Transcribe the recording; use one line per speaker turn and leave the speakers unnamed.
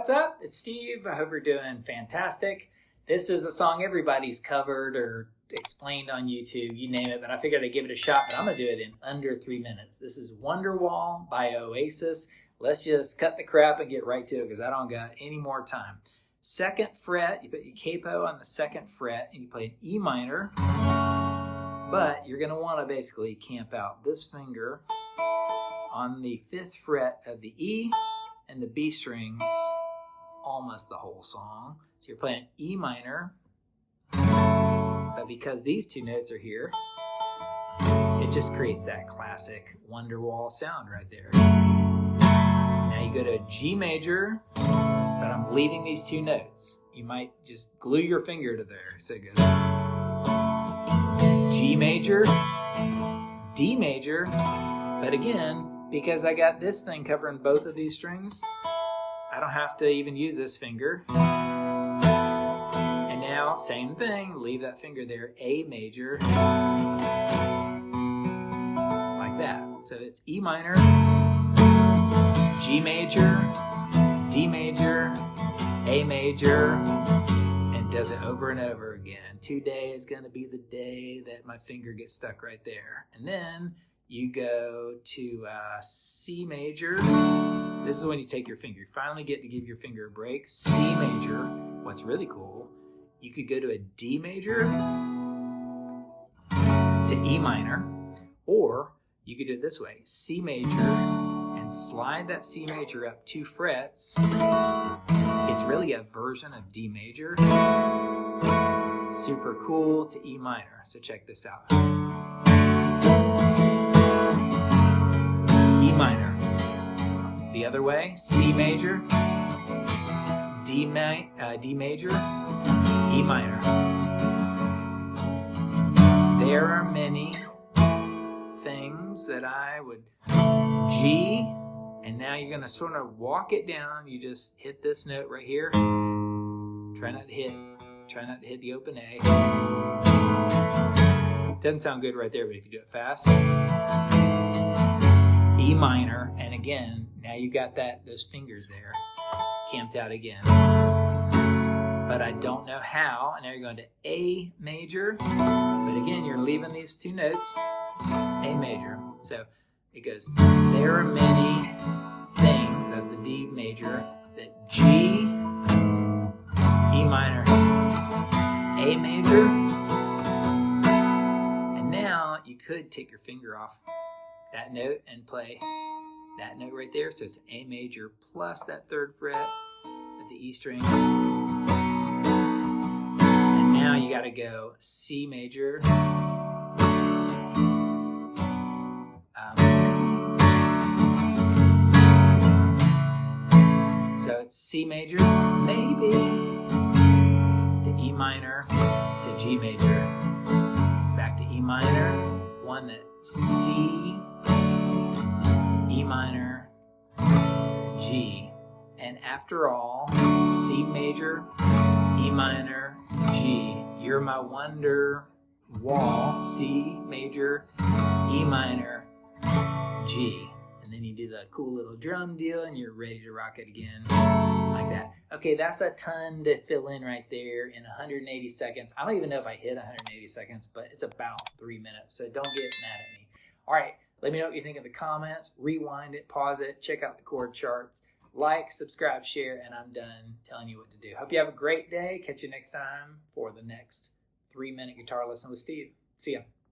What's up? It's Steve. I hope you're doing fantastic. This is a song everybody's covered or explained on YouTube, you name it, but I figured I'd give it a shot, but I'm going to do it in under 3 minutes. This is Wonderwall by Oasis. Let's just cut the crap and get right to it because I don't got any more time. Second fret, you put your capo on the second fret and you play an E minor, but you're going to want to basically camp out this finger on the 5th fret of the E and the B strings almost the whole song. So you're playing E minor, but because these two notes are here, it just creates that classic Wonderwall sound right there. Now you go to G major, but I'm leaving these two notes. You might just glue your finger to there. So it goes G major, D major, but again, because I got this thing covering both of these strings, I don't have to even use this finger. And now, same thing, leave that finger there, A major, like that. So it's E minor, G major, D major, A major, and does it over and over again. Today is gonna be the day that my finger gets stuck right there. And then you go to C major. This is when you take your finger. You finally get to give your finger a break. C major. What's really cool, you could go to a D major to E minor, or you could do it this way. C major and slide that C major up 2 frets. It's really a version of D major. Super cool to E minor. So check this out. E minor. The other way, C major, D major, E minor. There are many things that I would G, and now you're going to sort of walk it down. You just hit this note right here. Try not to hit the open A. Doesn't sound good right there, but if you do it fast. E minor, and again, now you got those fingers there camped out again. But I don't know how, and now you're going to A major, but again, you're leaving these two notes, A major. So it goes, there are many things, that's the D major, that G, E minor, A major, and now you could take your finger off that note and play that note right there. So it's A major plus that 3rd fret of the E string. And now you got to go C major. So it's C major, maybe, to E minor, to G major, back to E minor, one that C, E minor, G, and after all, C major, E minor, G. You're my wonder wall, C major, E minor, G. And then you do the cool little drum deal and you're ready to rock it again, like that. Okay, that's a ton to fill in right there in 180 seconds. I don't even know if I hit 180 seconds, but it's about 3 minutes, so don't get mad at me. All right, let me know what you think in the comments. Rewind it, pause it, check out the chord charts. Like, subscribe, share, and I'm done telling you what to do. Hope you have a great day. Catch you next time for the next 3-minute guitar lesson with Steve. See ya.